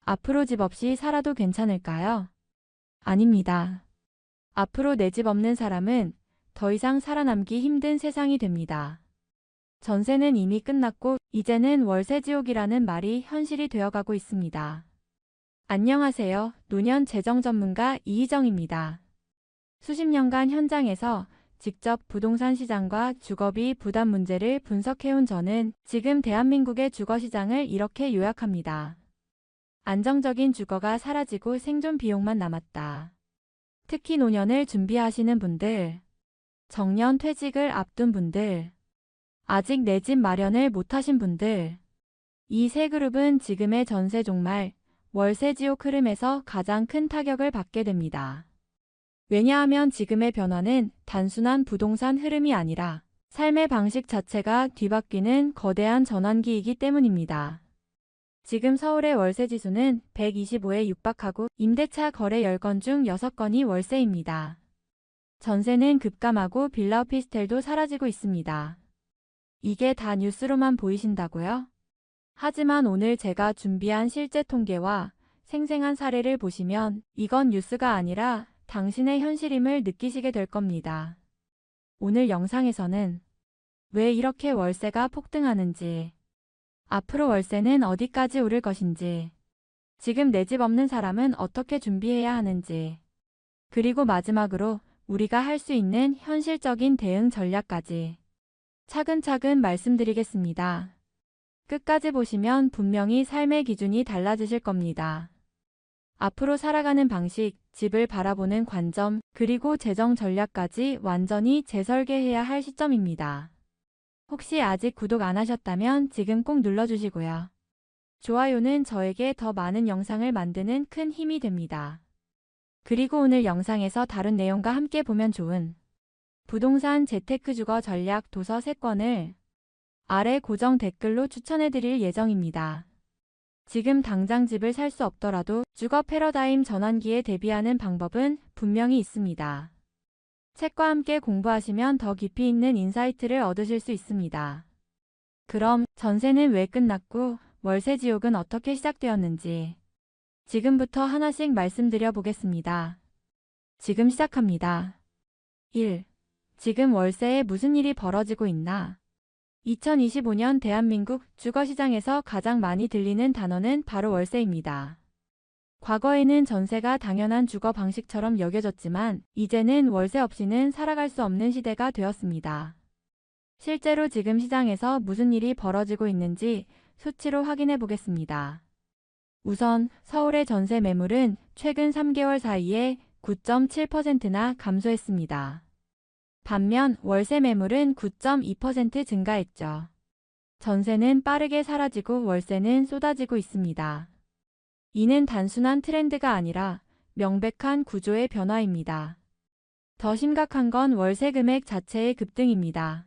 앞으로 집 없이 살아도 괜찮을까요? 아닙니다. 앞으로 내 집 없는 사람은 더 이상 살아남기 힘든 세상이 됩니다. 전세는 이미 끝났고 이제는 월세 지옥이라는 말이 현실이 되어가고 있습니다. 안녕하세요. 노년 재정 전문가 이희정입니다. 수십 년간 현장에서 직접 부동산 시장과 주거비 부담 문제를 분석해온 저는 지금 대한민국의 주거 시장을 이렇게 요약합니다. 안정적인 주거가 사라지고 생존 비용만 남았다. 특히 노년을 준비하시는 분들, 정년 퇴직을 앞둔 분들, 아직 내 집 마련을 못하신 분들, 이 세 그룹은 지금의 전세 종말, 월세 지옥 흐름에서 가장 큰 타격을 받게 됩니다. 왜냐하면 지금의 변화는 단순한 부동산 흐름이 아니라 삶의 방식 자체가 뒤바뀌는 거대한 전환기이기 때문입니다. 지금 서울의 월세 지수는 125에 육박하고 임대차 거래 10건 중 6건이 월세입니다. 전세는 급감하고 빌라 오피스텔도 사라지고 있습니다. 이게 다 뉴스로만 보이신다고요? 하지만 오늘 제가 준비한 실제 통계와 생생한 사례를 보시면 이건 뉴스가 아니라 당신의 현실임을 느끼시게 될 겁니다. 오늘 영상에서는 왜 이렇게 월세가 폭등하는지, 앞으로 월세는 어디까지 오를 것인지, 지금 내 집 없는 사람은 어떻게 준비해야 하는지, 그리고 마지막으로 우리가 할 수 있는 현실적인 대응 전략까지 차근차근 말씀드리겠습니다. 끝까지 보시면 분명히 삶의 기준이 달라지실 겁니다. 앞으로 살아가는 방식, 집을 바라보는 관점, 그리고 재정 전략까지 완전히 재설계해야 할 시점입니다. 혹시 아직 구독 안 하셨다면 지금 꼭 눌러주시고요. 좋아요는 저에게 더 많은 영상을 만드는 큰 힘이 됩니다. 그리고 오늘 영상에서 다룬 내용과 함께 보면 좋은 부동산 재테크 주거 전략 도서 3권을 아래 고정 댓글로 추천해드릴 예정입니다. 지금 당장 집을 살 수 없더라도 주거 패러다임 전환기에 대비하는 방법은 분명히 있습니다. 책과 함께 공부하시면 더 깊이 있는 인사이트를 얻으실 수 있습니다. 그럼 전세는 왜 끝났고 월세 지옥은 어떻게 시작되었는지 지금부터 하나씩 말씀드려 보겠습니다. 지금 시작합니다. 1. 지금 월세에 무슨 일이 벌어지고 있나? 2025년 대한민국 주거시장에서 가장 많이 들리는 단어는 바로 월세입니다. 과거에는 전세가 당연한 주거 방식처럼 여겨졌지만 이제는 월세 없이는 살아갈 수 없는 시대가 되었습니다. 실제로 지금 시장에서 무슨 일이 벌어지고 있는지 수치로 확인해 보겠습니다. 우선 서울의 전세 매물은 최근 3개월 사이에 9.7%나 감소했습니다. 반면 월세 매물은 9.2% 증가했죠. 전세는 빠르게 사라지고 월세는 쏟아지고 있습니다. 이는 단순한 트렌드가 아니라 명백한 구조의 변화입니다. 더 심각한 건 월세 금액 자체의 급등입니다.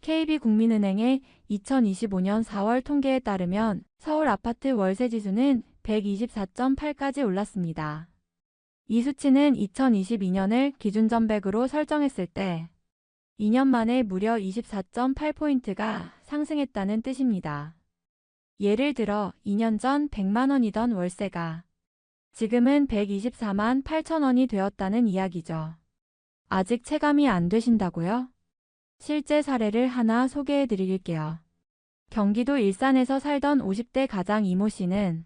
KB국민은행의 2025년 4월 통계에 따르면 서울 아파트 월세 지수는 124.8까지 올랐습니다. 이 수치는 2022년을 기준점백으로 설정했을 때 2년 만에 무려 24.8포인트가 상승했다는 뜻입니다. 예를 들어 2년 전 100만 원이던 월세가 지금은 124만 8천 원이 되었다는 이야기죠. 아직 체감이 안 되신다고요? 실제 사례를 하나 소개해 드릴게요. 경기도 일산에서 살던 50대 가장 이모 씨는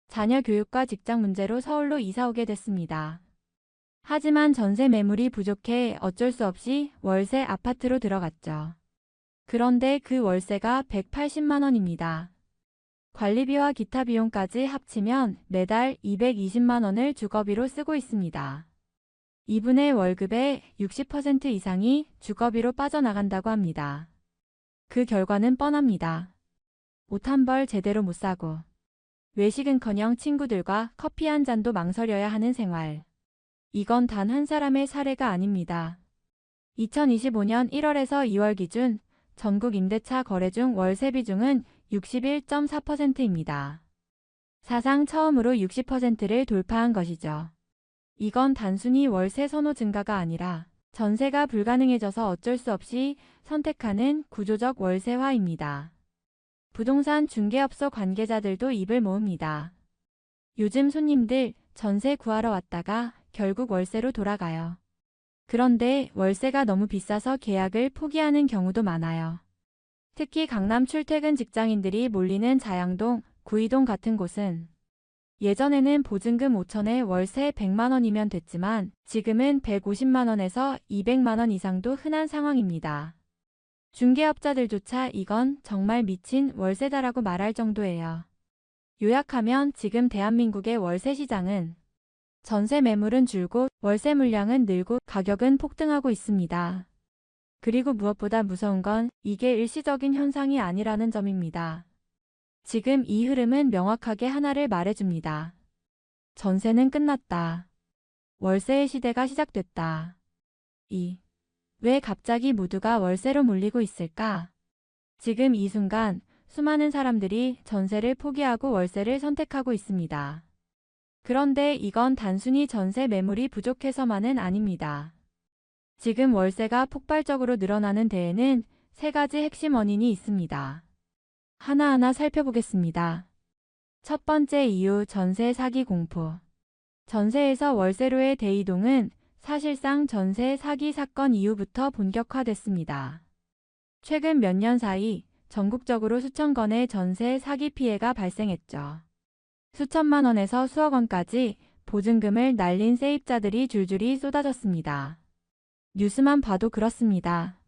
자녀 교육과 직장 문제로 서울로 이사 오게 됐습니다. 하지만 전세 매물이 부족해 어쩔 수 없이 월세 아파트로 들어갔죠. 그런데 그 월세가 180만 원입니다. 관리비와 기타 비용까지 합치면 매달 220만 원을 주거비로 쓰고 있습니다. 이분의 월급의 60% 이상이 주거비로 빠져나간다고 합니다. 그 결과는 뻔합니다. 옷 한 벌 제대로 못 사고 외식은커녕 친구들과 커피 한 잔도 망설여야 하는 생활. 이건 단 한 사람의 사례가 아닙니다. 2025년 1월에서 2월 기준 전국 임대차 거래 중 월세 비중은 61.4%입니다. 사상 처음으로 60%를 돌파한 것이죠. 이건 단순히 월세 선호 증가가 아니라 전세가 불가능해져서 어쩔 수 없이 선택하는 구조적 월세화입니다. 부동산 중개업소 관계자들도 입을 모읍니다. 요즘 손님들 전세 구하러 왔다가 결국 월세로 돌아가요. 그런데 월세가 너무 비싸서 계약을 포기하는 경우도 많아요. 특히 강남 출퇴근 직장인들이 몰리는 자양동, 구이동 같은 곳은 예전에는 보증금 5천에 월세 100만 원이면 됐지만 지금은 150만 원에서 200만 원 이상도 흔한 상황입니다. 중개업자들조차 이건 정말 미친 월세다라고 말할 정도예요. 요약하면 지금 대한민국의 월세 시장은 전세 매물은 줄고 월세 물량은 늘고 가격은 폭등하고 있습니다. 그리고 무엇보다 무서운 건 이게 일시적인 현상이 아니라는 점입니다. 지금 이 흐름은 명확하게 하나를 말해줍니다. 전세는 끝났다. 월세의 시대가 시작됐다. 왜 갑자기 모두가 월세로 몰리고 있을까? 지금 이 순간 수많은 사람들이 전세를 포기하고 월세를 선택하고 있습니다. 그런데 이건 단순히 전세 매물이 부족해서만은 아닙니다. 지금 월세가 폭발적으로 늘어나는 데에는 세 가지 핵심 원인이 있습니다. 하나하나 살펴보겠습니다. 첫 번째 이유, 전세 사기 공포. 전세에서 월세로의 대이동은 사실상 전세 사기 사건 이후부터 본격화됐습니다. 최근 몇 년 사이 전국적으로 수천 건의 전세 사기 피해가 발생했죠. 수천만 원에서 수억 원까지 보증금을 날린 세입자들이 줄줄이 쏟아졌습니다. 뉴스만 봐도 그렇습니다.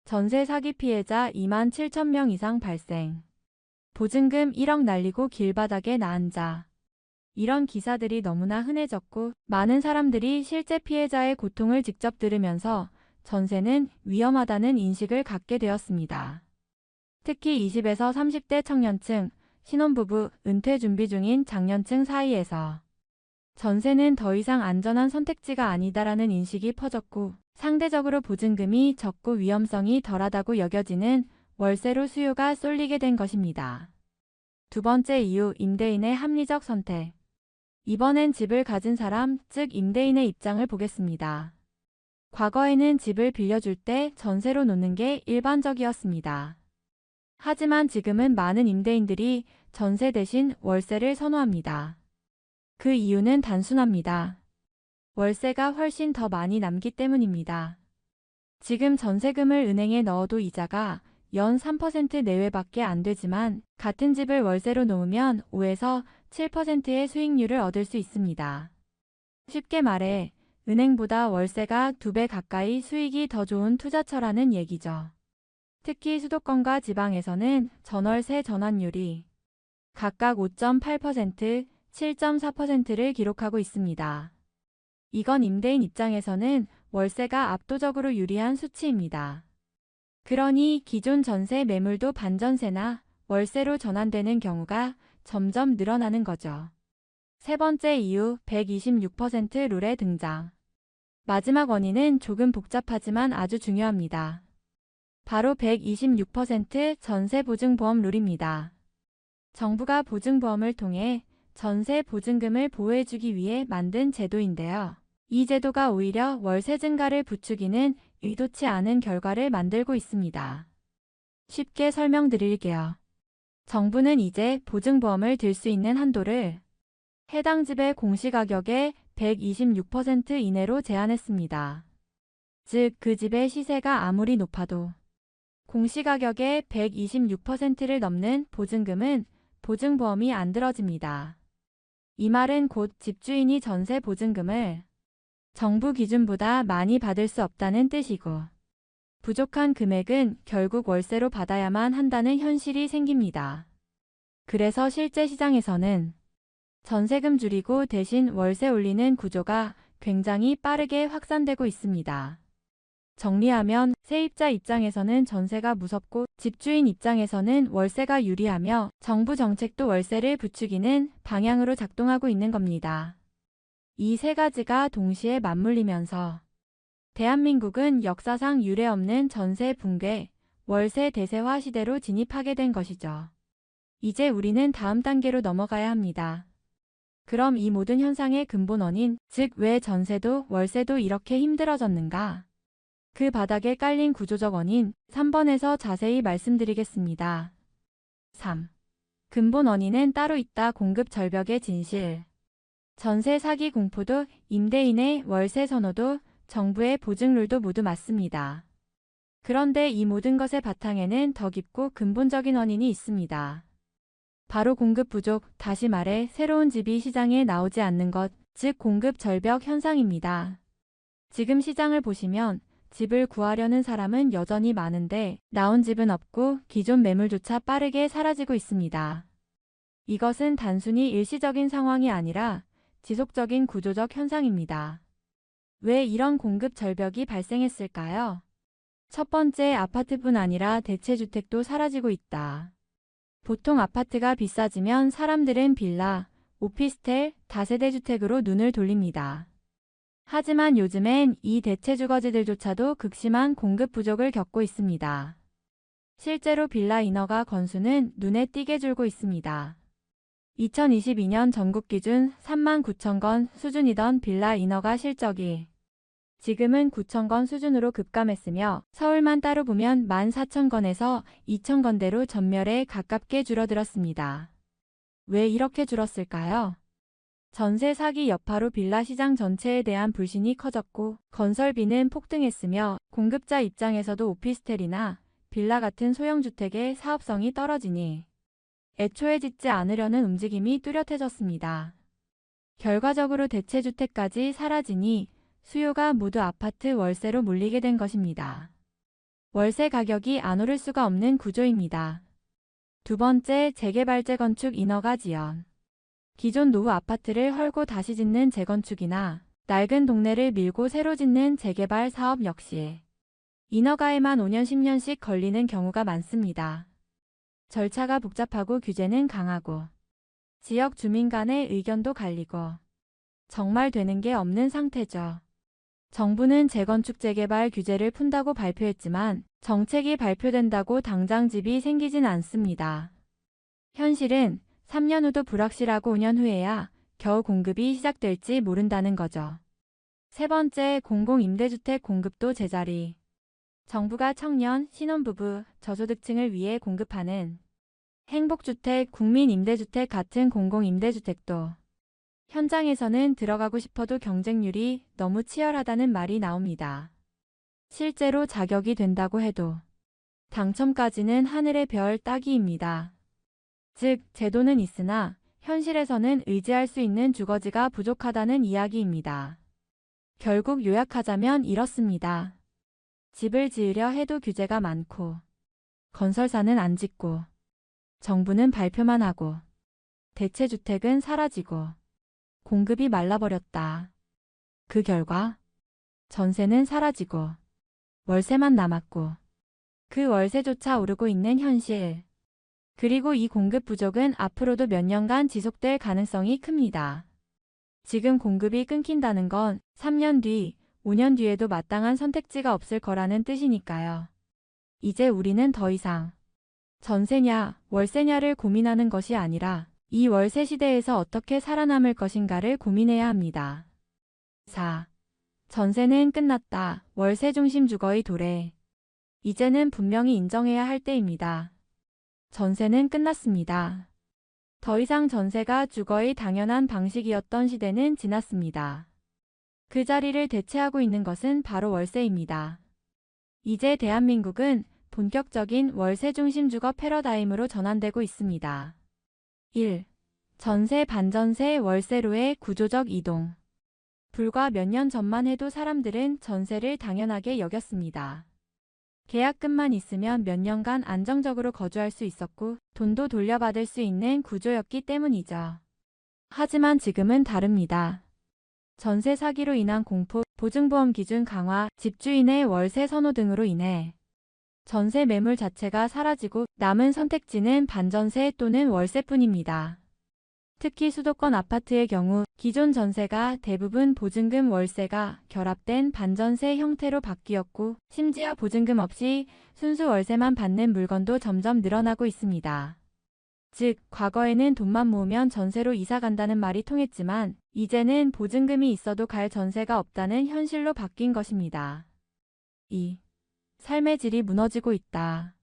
전세 사기 피해자 2만 7천 명 이상 발생. 보증금 1억 날리고 길바닥에 나앉아. 이런 기사들이 너무나 흔해졌고 많은 사람들이 실제 피해자의 고통을 직접 들으면서 전세는 위험하다는 인식을 갖게 되었습니다. 특히 20에서 30대 청년층, 신혼부부, 은퇴 준비 중인 장년층 사이에서 전세는 더 이상 안전한 선택지가 아니다라는 인식이 퍼졌고 상대적으로 보증금이 적고 위험성이 덜하다고 여겨지는 월세로 수요가 쏠리게 된 것입니다. 두 번째 이유, 임대인의 합리적 선택. 이번엔 집을 가진 사람, 즉 임대인의 입장을 보겠습니다. 과거에는 집을 빌려줄 때 전세로 놓는 게 일반적이었습니다. 하지만 지금은 많은 임대인들이 전세 대신 월세를 선호합니다. 그 이유는 단순합니다. 월세가 훨씬 더 많이 남기 때문입니다. 지금 전세금을 은행에 넣어도 이자가 연 3% 내외밖에 안 되지만 같은 집을 월세로 놓으면 5에서 7%의 수익률을 얻을 수 있습니다. 쉽게 말해 은행보다 월세가 2배 가까이 수익이 더 좋은 투자처라는 얘기죠. 특히 수도권과 지방에서는 전월세 전환율이 각각 5.8%, 7.4%를 기록하고 있습니다. 이건 임대인 입장에서는 월세가 압도적으로 유리한 수치입니다. 그러니 기존 전세 매물도 반전세나 월세로 전환되는 경우가 점점 늘어나는 거죠. 세 번째 이유, 126% 룰의 등장. 마지막 원인은 조금 복잡하지만 아주 중요합니다. 바로 126% 전세 보증보험 룰입니다. 정부가 보증보험을 통해 전세 보증금을 보호해주기 위해 만든 제도인데요. 이 제도가 오히려 월세 증가를 부추기는 의도치 않은 결과를 만들고 있습니다. 쉽게 설명드릴게요. 정부는 이제 보증보험을 들 수 있는 한도를 해당 집의 공시가격의 126% 이내로 제한했습니다. 즉, 그 집의 시세가 아무리 높아도 공시가격의 126%를 넘는 보증금은 보증보험이 안 들어집니다. 이 말은 곧 집주인이 전세 보증금을 정부 기준보다 많이 받을 수 없다는 뜻이고 부족한 금액은 결국 월세로 받아야만 한다는 현실이 생깁니다. 그래서 실제 시장에서는 전세금 줄이고 대신 월세 올리는 구조가 굉장히 빠르게 확산되고 있습니다. 정리하면 세입자 입장에서는 전세가 무섭고 집주인 입장에서는 월세가 유리하며 정부 정책도 월세를 부추기는 방향으로 작동하고 있는 겁니다. 이 세 가지가 동시에 맞물리면서 대한민국은 역사상 유례없는 전세 붕괴, 월세 대세화 시대로 진입하게 된 것이죠. 이제 우리는 다음 단계로 넘어가야 합니다. 그럼 이 모든 현상의 근본 원인, 즉 왜 전세도 월세도 이렇게 힘들어졌는가? 그 바닥에 깔린 구조적 원인 3번에서 자세히 말씀드리겠습니다. 3. 근본 원인은 따로 있다. 공급 절벽의 진실. 전세 사기 공포도 임대인의 월세 선호도 정부의 보증룰도 모두 맞습니다. 그런데 이 모든 것의 바탕에는 더 깊고 근본적인 원인이 있습니다. 바로 공급 부족, 다시 말해 새로운 집이 시장에 나오지 않는 것, 즉 공급 절벽 현상입니다. 지금 시장을 보시면 집을 구하려는 사람은 여전히 많은데 나온 집은 없고 기존 매물조차 빠르게 사라지고 있습니다. 이것은 단순히 일시적인 상황이 아니라 지속적인 구조적 현상입니다. 왜 이런 공급 절벽이 발생했을까요? 첫 번째, 아파트뿐 아니라 대체주택도 사라지고 있다. 보통 아파트가 비싸지면 사람들은 빌라, 오피스텔, 다세대 주택으로 눈을 돌립니다. 하지만 요즘엔 이 대체주거지들조차도 극심한 공급 부족을 겪고 있습니다. 실제로 빌라 인허가 건수는 눈에 띄게 줄고 있습니다. 2022년 전국 기준 39,000건 수준이던 빌라 인허가 실적이 지금은 9,000건 수준으로 급감했으며 서울만 따로 보면 14,000건에서 2,000건대로 전멸에 가깝게 줄어들었습니다. 왜 이렇게 줄었을까요? 전세 사기 여파로 빌라 시장 전체에 대한 불신이 커졌고 건설비는 폭등했으며 공급자 입장에서도 오피스텔이나 빌라 같은 소형주택의 사업성이 떨어지니 애초에 짓지 않으려는 움직임이 뚜렷해졌습니다. 결과적으로 대체주택까지 사라지니 수요가 모두 아파트 월세로 몰리게 된 것입니다. 월세 가격이 안 오를 수가 없는 구조입니다. 두 번째, 재개발 재건축 인허가 지연. 기존 노후 아파트를 헐고 다시 짓는 재건축이나 낡은 동네를 밀고 새로 짓는 재개발 사업 역시 인허가에만 5년 10년씩 걸리는 경우가 많습니다. 절차가 복잡하고 규제는 강하고 지역 주민 간의 의견도 갈리고 정말 되는 게 없는 상태죠. 정부는 재건축 재개발 규제를 푼다고 발표했지만 정책이 발표된다고 당장 집이 생기진 않습니다. 현실은 3년 후도 불확실하고 5년 후에야 겨우 공급이 시작될지 모른다는 거죠. 세 번째, 공공임대주택 공급도 제자리. 정부가 청년, 신혼부부, 저소득층을 위해 공급하는 행복주택, 국민임대주택 같은 공공임대주택도 현장에서는 들어가고 싶어도 경쟁률이 너무 치열하다는 말이 나옵니다. 실제로 자격이 된다고 해도 당첨까지는 하늘의 별 따기입니다. 즉, 제도는 있으나 현실에서는 의지할 수 있는 주거지가 부족하다는 이야기입니다. 결국 요약하자면 이렇습니다. 집을 지으려 해도 규제가 많고 건설사는 안 짓고 정부는 발표만 하고 대체주택은 사라지고 공급이 말라버렸다. 그 결과 전세는 사라지고 월세만 남았고 그 월세조차 오르고 있는 현실. 그리고 이 공급 부족은 앞으로도 몇 년간 지속될 가능성이 큽니다. 지금 공급이 끊긴다는 건 3년 뒤, 5년 뒤에도 마땅한 선택지가 없을 거라는 뜻이니까요. 이제 우리는 더 이상 전세냐, 월세냐를 고민하는 것이 아니라 이 월세 시대에서 어떻게 살아남을 것인가를 고민해야 합니다. 4. 전세는 끝났다. 월세 중심 주거의 도래. 이제는 분명히 인정해야 할 때입니다. 전세는 끝났습니다. 더 이상 전세가 주거의 당연한 방식이었던 시대는 지났습니다. 그 자리를 대체하고 있는 것은 바로 월세입니다. 이제 대한민국은 본격적인 월세 중심 주거 패러다임으로 전환되고 있습니다. 1. 전세 반전세 월세로의 구조적 이동. 불과 몇 년 전만 해도 사람들은 전세를 당연하게 여겼습니다. 계약금만 있으면 몇 년간 안정적으로 거주할 수 있었고 돈도 돌려받을 수 있는 구조였기 때문이죠. 하지만 지금은 다릅니다. 전세 사기로 인한 공포, 보증보험 기준 강화, 집주인의 월세 선호 등으로 인해 전세 매물 자체가 사라지고 남은 선택지는 반전세 또는 월세뿐입니다. 특히 수도권 아파트의 경우 기존 전세가 대부분 보증금 월세가 결합된 반전세 형태로 바뀌었고 심지어 보증금 없이 순수 월세만 받는 물건도 점점 늘어나고 있습니다. 즉, 과거에는 돈만 모으면 전세로 이사 간다는 말이 통했지만 이제는 보증금이 있어도 갈 전세가 없다는 현실로 바뀐 것입니다. 2. 삶의 질이 무너지고 있다.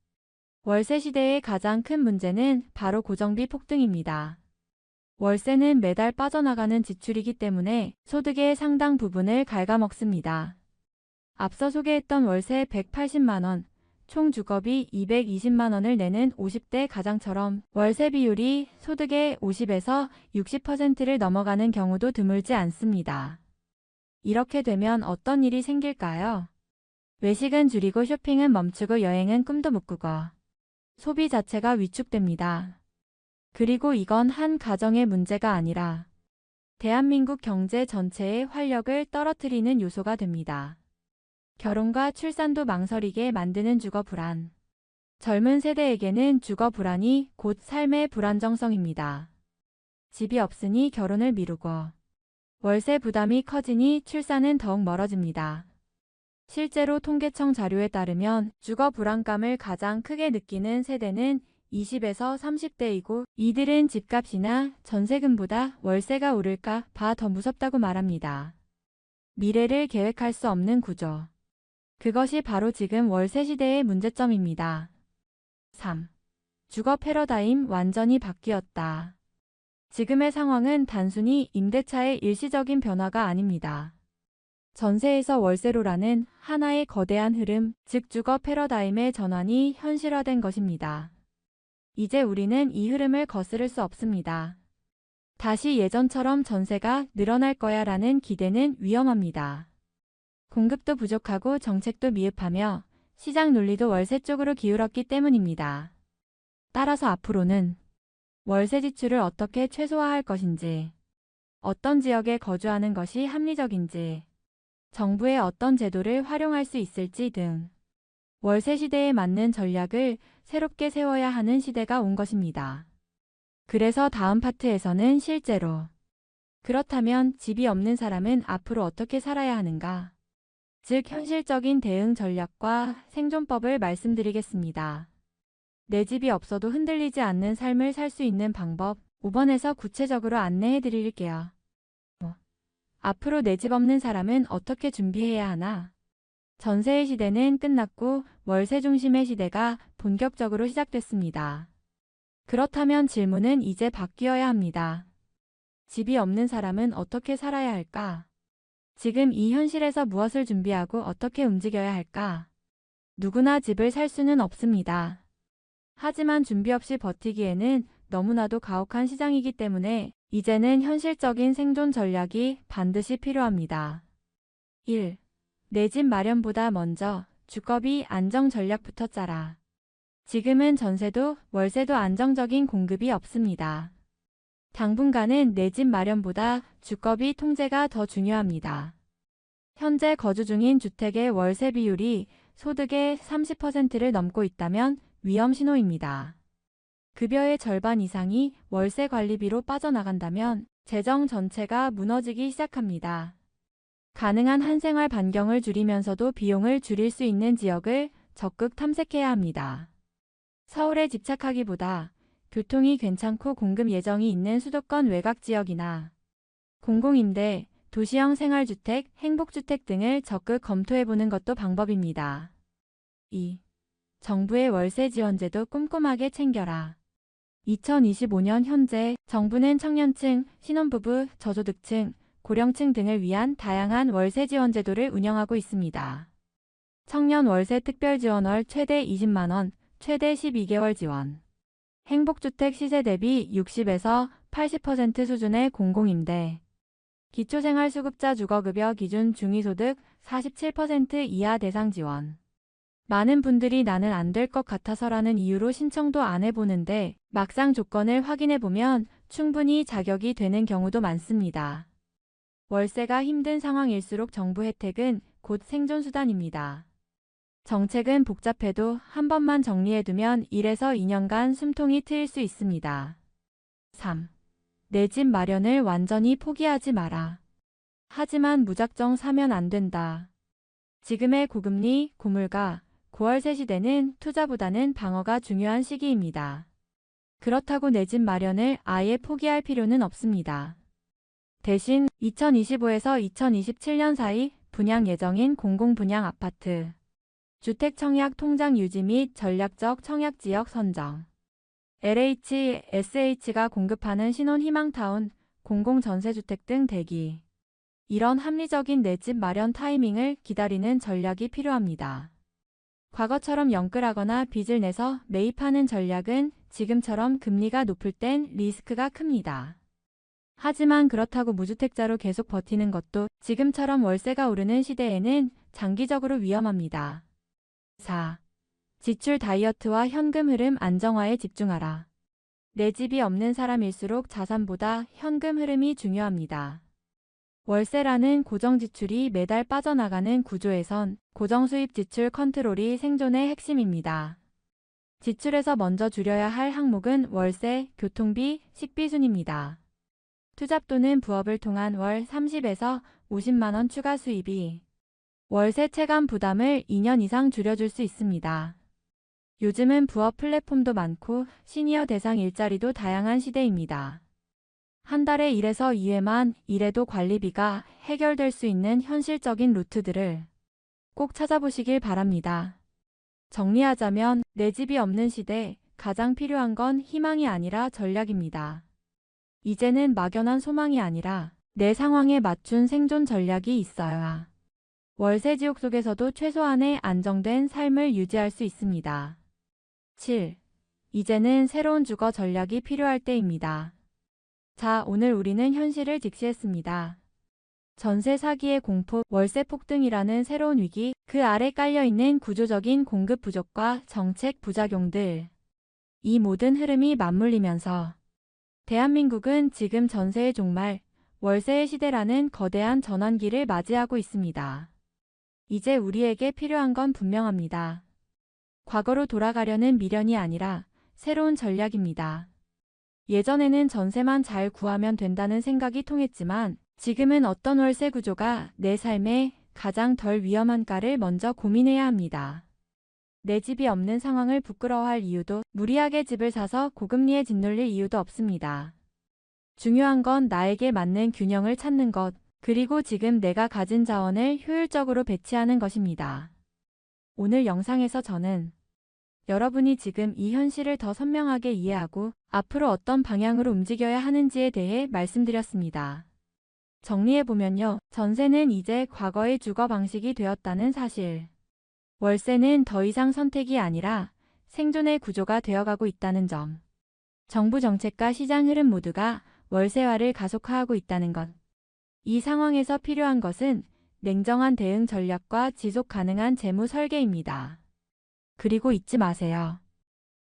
월세 시대의 가장 큰 문제는 바로 고정비 폭등입니다. 월세는 매달 빠져나가는 지출이기 때문에 소득의 상당 부분을 갉아먹습니다. 앞서 소개했던 월세 180만 원, 총 주거비 220만 원을 내는 50대 가장처럼 월세 비율이 소득의 50에서 60%를 넘어가는 경우도 드물지 않습니다. 이렇게 되면 어떤 일이 생길까요? 외식은 줄이고 쇼핑은 멈추고 여행은 꿈도 못 꾸고 소비 자체가 위축됩니다. 그리고 이건 한 가정의 문제가 아니라 대한민국 경제 전체의 활력을 떨어뜨리는 요소가 됩니다. 결혼과 출산도 망설이게 만드는 주거 불안. 젊은 세대에게는 주거 불안이 곧 삶의 불안정성입니다. 집이 없으니 결혼을 미루고 월세 부담이 커지니 출산은 더욱 멀어집니다. 실제로 통계청 자료에 따르면 주거 불안감을 가장 크게 느끼는 세대는 20에서 30대이고 이들은 집값이나 전세금보다 월세가 오를까 봐 더 무섭다고 말합니다. 미래를 계획할 수 없는 구조. 그것이 바로 지금 월세 시대의 문제점입니다. 3. 주거 패러다임 완전히 바뀌었다. 지금의 상황은 단순히 임대차의 일시적인 변화가 아닙니다. 전세에서 월세로라는 하나의 거대한 흐름, 즉 주거 패러다임의 전환이 현실화된 것입니다. 이제 우리는 이 흐름을 거스를 수 없습니다. 다시 예전처럼 전세가 늘어날 거야 라는 기대는 위험합니다. 공급도 부족하고 정책도 미흡하며 시장 논리도 월세 쪽으로 기울었기 때문입니다. 따라서 앞으로는 월세 지출을 어떻게 최소화할 것인지, 어떤 지역에 거주하는 것이 합리적인지, 정부의 어떤 제도를 활용할 수 있을지 등 월세 시대에 맞는 전략을 새롭게 세워야 하는 시대가 온 것입니다. 그래서 다음 파트에서는 실제로 그렇다면 집이 없는 사람은 앞으로 어떻게 살아야 하는가? 즉 현실적인 대응 전략과 생존법을 말씀드리겠습니다. 내 집이 없어도 흔들리지 않는 삶을 살 수 있는 방법 5번에서 구체적으로 안내해 드릴게요. 앞으로 내 집 없는 사람은 어떻게 준비해야 하나? 전세의 시대는 끝났고 월세 중심의 시대가 본격적으로 시작됐습니다. 그렇다면 질문은 이제 바뀌어야 합니다. 집이 없는 사람은 어떻게 살아야 할까? 지금 이 현실에서 무엇을 준비하고 어떻게 움직여야 할까? 누구나 집을 살 수는 없습니다. 하지만 준비 없이 버티기에는 너무나도 가혹한 시장이기 때문에 이제는 현실적인 생존 전략이 반드시 필요합니다. 1. 내 집 마련보다 먼저 주거비 안정 전략부터 짜라. 지금은 전세도 월세도 안정적인 공급이 없습니다. 당분간은 내 집 마련보다 주거비 통제가 더 중요합니다. 현재 거주 중인 주택의 월세 비율이 소득의 30%를 넘고 있다면 위험 신호입니다. 급여의 절반 이상이 월세 관리비로 빠져나간다면 재정 전체가 무너지기 시작합니다. 가능한 한 생활 반경을 줄이면서도 비용을 줄일 수 있는 지역을 적극 탐색해야 합니다. 서울에 집착하기보다 교통이 괜찮고 공급 예정이 있는 수도권 외곽 지역이나 공공임대, 도시형 생활주택, 행복주택 등을 적극 검토해보는 것도 방법입니다. 2. 정부의 월세 지원제도 꼼꼼하게 챙겨라. 2025년 현재 정부는 청년층, 신혼부부, 저소득층, 고령층 등을 위한 다양한 월세 지원 제도를 운영하고 있습니다. 청년 월세 특별지원월 최대 20만 원, 최대 12개월 지원. 행복주택 시세 대비 60에서 80% 수준의 공공임대. 기초생활수급자 주거급여 기준 중위소득 47% 이하 대상 지원. 많은 분들이 나는 안 될 것 같아서라는 이유로 신청도 안 해보는데 막상 조건을 확인해보면 충분히 자격이 되는 경우도 많습니다. 월세가 힘든 상황일수록 정부 혜택은 곧 생존수단입니다. 정책은 복잡해도 한 번만 정리해두면 1에서 2년간 숨통이 트일 수 있습니다. 3. 내 집 마련을 완전히 포기하지 마라. 하지만 무작정 사면 안 된다. 지금의 고금리, 고물가, 고월세 시대는 투자보다는 방어가 중요한 시기입니다. 그렇다고 내 집 마련을 아예 포기할 필요는 없습니다. 대신 2025에서 2027년 사이 분양 예정인 공공분양 아파트, 주택 청약 통장 유지 및 전략적 청약 지역 선정. LHSH가 공급하는 신혼 희망타운, 공공전세주택 등 대기. 이런 합리적인 내 집 마련 타이밍을 기다리는 전략이 필요합니다. 과거처럼 영끌하거나 빚을 내서 매입하는 전략은 지금처럼 금리가 높을 땐 리스크가 큽니다. 하지만 그렇다고 무주택자로 계속 버티는 것도 지금처럼 월세가 오르는 시대에는 장기적으로 위험합니다. 4. 지출 다이어트와 현금 흐름 안정화에 집중하라. 내 집이 없는 사람일수록 자산보다 현금 흐름이 중요합니다. 월세라는 고정지출이 매달 빠져나가는 구조에선 고정수입 지출 컨트롤이 생존의 핵심입니다. 지출에서 먼저 줄여야 할 항목은 월세, 교통비, 식비 순입니다. 투잡 또는 부업을 통한 월 30에서 50만 원 추가 수입이 월세 체감 부담을 2년 이상 줄여줄 수 있습니다. 요즘은 부업 플랫폼도 많고 시니어 대상 일자리도 다양한 시대입니다. 한 달에 1에서 2회만 일해도 관리비가 해결될 수 있는 현실적인 루트들을 꼭 찾아보시길 바랍니다. 정리하자면 내 집이 없는 시대 가장 필요한 건 희망이 아니라 전략입니다. 이제는 막연한 소망이 아니라 내 상황에 맞춘 생존 전략이 있어야 월세 지옥 속에서도 최소한의 안정된 삶을 유지할 수 있습니다. 7. 이제는 새로운 주거 전략이 필요할 때입니다. 자, 오늘 우리는 현실을 직시했습니다. 전세 사기의 공포, 월세 폭등이라는 새로운 위기, 그 아래 깔려있는 구조적인 공급 부족과 정책 부작용들. 이 모든 흐름이 맞물리면서 대한민국은 지금 전세의 종말, 월세의 시대라는 거대한 전환기를 맞이하고 있습니다. 이제 우리에게 필요한 건 분명합니다. 과거로 돌아가려는 미련이 아니라 새로운 전략입니다. 예전에는 전세만 잘 구하면 된다는 생각이 통했지만 지금은 어떤 월세 구조가 내 삶에 가장 덜 위험한가를 먼저 고민해야 합니다. 내 집이 없는 상황을 부끄러워할 이유도 무리하게 집을 사서 고금리에 짓눌릴 이유도 없습니다. 중요한 건 나에게 맞는 균형을 찾는 것, 그리고 지금 내가 가진 자원을 효율적으로 배치하는 것입니다. 오늘 영상에서 저는 여러분이 지금 이 현실을 더 선명하게 이해하고 앞으로 어떤 방향으로 움직여야 하는지에 대해 말씀드렸습니다. 정리해보면요. 전세는 이제 과거의 주거 방식이 되었다는 사실. 월세는 더 이상 선택이 아니라 생존의 구조가 되어가고 있다는 점. 정부 정책과 시장 흐름 모두가 월세화를 가속화하고 있다는 것. 이 상황에서 필요한 것은 냉정한 대응 전략과 지속 가능한 재무 설계입니다. 그리고 잊지 마세요.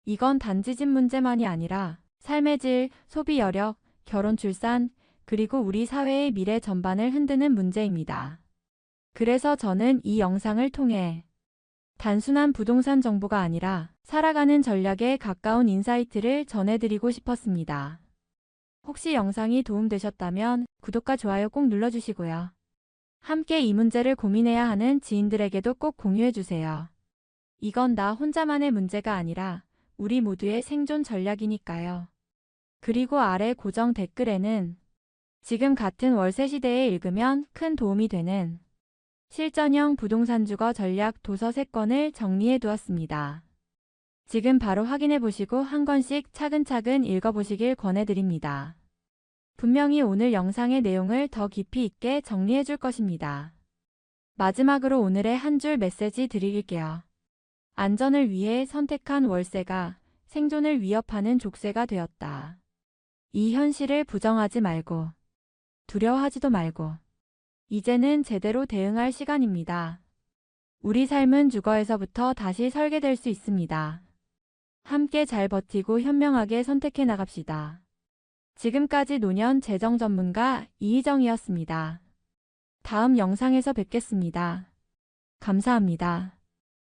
이건 단지 집 문제만이 아니라 삶의 질, 소비 여력, 결혼 출산, 그리고 우리 사회의 미래 전반을 흔드는 문제입니다. 그래서 저는 이 영상을 통해 단순한 부동산 정보가 아니라 살아가는 전략에 가까운 인사이트를 전해드리고 싶었습니다. 혹시 영상이 도움되셨다면 구독과 좋아요 꼭 눌러주시고요. 함께 이 문제를 고민해야 하는 지인들에게도 꼭 공유해주세요. 이건 나 혼자만의 문제가 아니라 우리 모두의 생존 전략이니까요. 그리고 아래 고정 댓글에는 지금 같은 월세 시대에 읽으면 큰 도움이 되는 실전형 부동산 주거 전략 도서 3권을 정리해 두었습니다. 지금 바로 확인해 보시고 한 권씩 차근차근 읽어보시길 권해드립니다. 분명히 오늘 영상의 내용을 더 깊이 있게 정리해 줄 것입니다. 마지막으로 오늘의 한 줄 메시지 드릴게요. 안전을 위해 선택한 월세가 생존을 위협하는 족쇄가 되었다. 이 현실을 부정하지 말고 두려워하지도 말고 이제는 제대로 대응할 시간입니다. 우리 삶은 주거에서부터 다시 설계될 수 있습니다. 함께 잘 버티고 현명하게 선택해 나갑시다. 지금까지 노년 재정 전문가 이희정이었습니다. 다음 영상에서 뵙겠습니다. 감사합니다.